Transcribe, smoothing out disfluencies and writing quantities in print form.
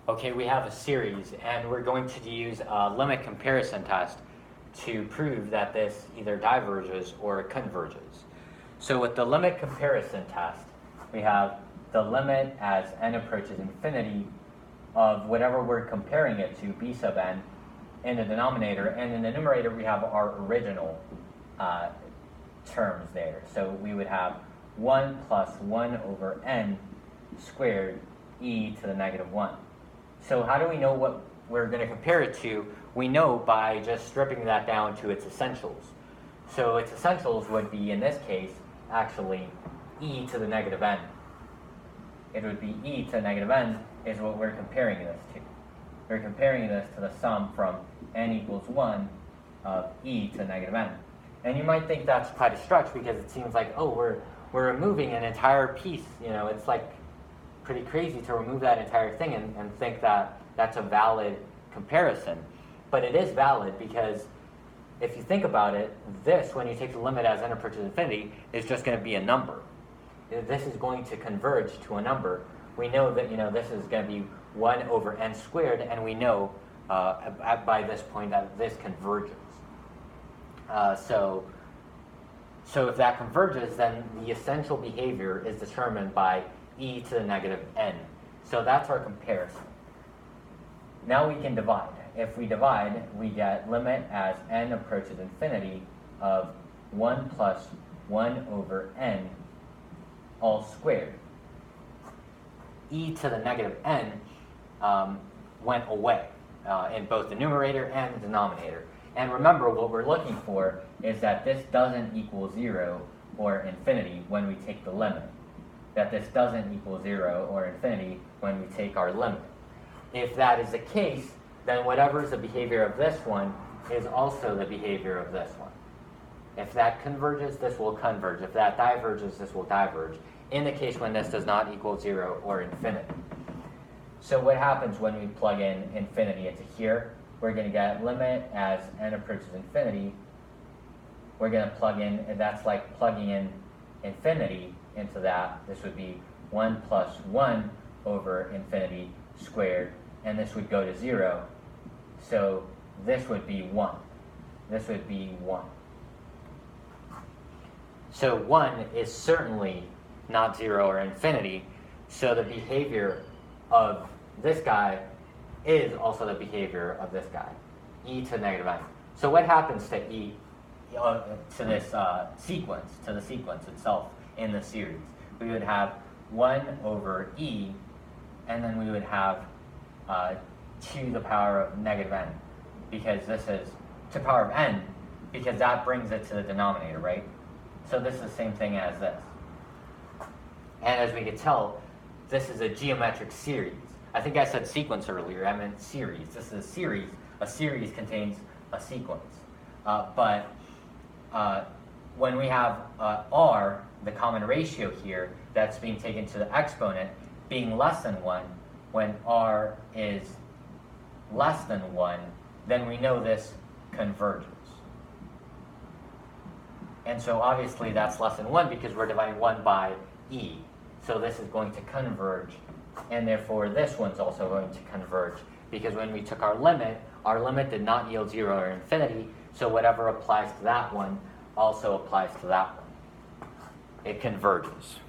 Okay, we have a series, and we're going to use a limit comparison test to prove that this either diverges or converges. So with the limit comparison test, we have the limit as n approaches infinity of whatever we're comparing it to, b sub n, in the denominator, and in the numerator we have our original terms there. So we would have 1 plus 1 over n squared e to the negative 1. So how do we know what we're going to compare it to? We know by just stripping that down to its essentials. So its essentials would be, in this case, actually e to the negative n. It would be e to the negative n is what we're comparing this to. We're comparing this to the sum from n equals 1 of e to the negative n. And you might think that's quite a stretch because it seems like, oh, we're removing an entire piece. You know, it's like pretty crazy to remove that entire thing and think that that's a valid comparison. But it is valid because if you think about it, this, when you take the limit as n approaches infinity, is just going to be a number. This is going to converge to a number. We know that, this is going to be 1 over n squared, and we know by this point that this converges. So if that converges, then the essential behavior is determined by e to the negative n. So that's our comparison. Now we can divide. If we divide, we get limit as n approaches infinity of 1 plus 1 over n all squared. E to the negative n went away in both the numerator and the denominator. And remember, what we're looking for is that this doesn't equal 0 or infinity when we take the limit. That this doesn't equal 0 or infinity when we take our limit. If that is the case, then whatever is the behavior of this one is also the behavior of this one. If that converges, this will converge. If that diverges, this will diverge, in the case when this does not equal 0 or infinity. So what happens when we plug in infinity into here? We're going to get limit as n approaches infinity. We're going to plug in, and that's like plugging in infinity into that. This would be 1 plus 1 over infinity squared, and this would go to 0. So this would be 1. This would be 1. So 1 is certainly not 0 or infinity, so the behavior of this guy is also the behavior of this guy, e to the negative n. So what happens to e, to this sequence, to the sequence itself in the series? We would have 1 over e, and then we would have to the power of negative n, because this is to the power of n, because that brings it to the denominator, right? So this is the same thing as this. And as we could tell, this is a geometric series. I think I said sequence earlier, I meant series. This is a series. A series contains a sequence. But when we have r, the common ratio here, that's being taken to the exponent, being less than 1, when r is less than 1, then we know this converges. And so obviously that's less than 1 because we're dividing 1 by e. So this is going to converge, and therefore this one's also going to converge, because when we took our limit did not yield 0 or infinity, so whatever applies to that one also applies to that one. It converges.